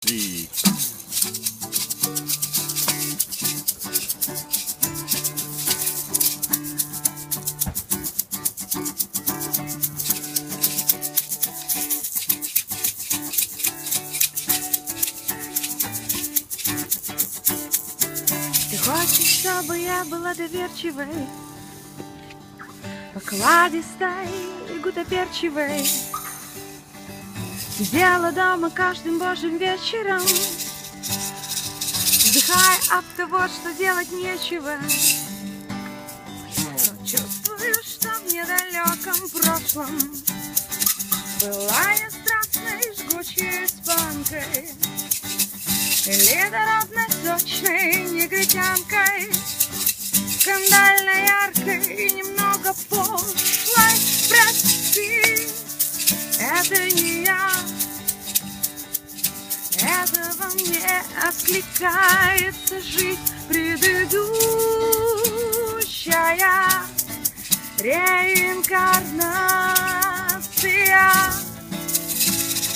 3. Ты хочешь, чтобы я была доверчивой, покладистой и гутоперчивой, сидела дома каждым божьим вечером, вздыхая от того, что делать нечего. Но чувствую, что в недалеком прошлом была я страстной, жгучей испанкой или дородной, сочной негритянкой, скандально яркой и немного пошлой. Прости, это не я, это во мне откликается жизнь предыдущая, реинкарнация.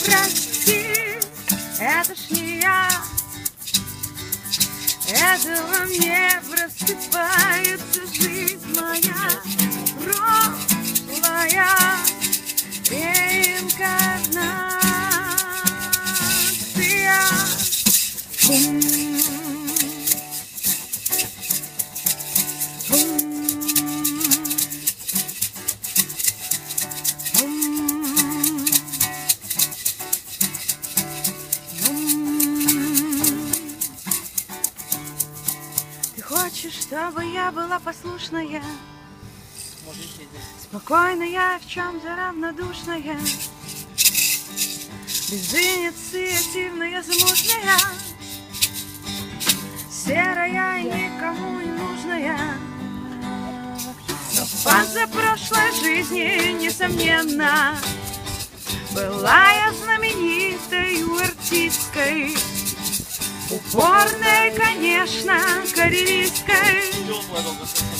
Прости, это ж не я, это во мне просыпается жизнь моя прошлая, реинкарнация. Бум. Ты хочешь, чтобы я была послушная, спокойная, в чем-то равнодушная, без инициативная, замужняя, серая и никому не нужная. Но в позапрошлой жизни, несомненно, была я знаменитой артисткой, упорной, конечно, карьеристкой,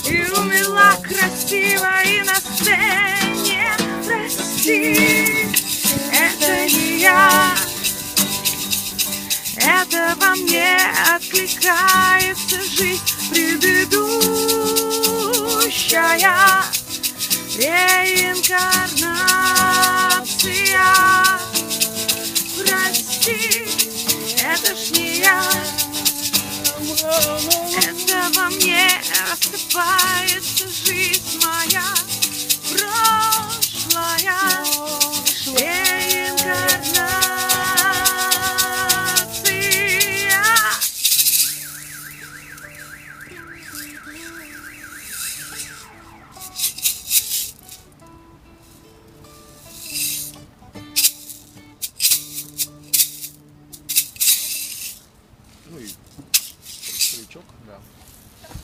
и умерла красиво и на сцене. Прости, это не я, это во мне откликается жизнь предыдущая, реинкарнация. Прости, это ж не я, это во мне рассыпается жизнь моя прошлая, реинкарнация. Ну и старичок, да.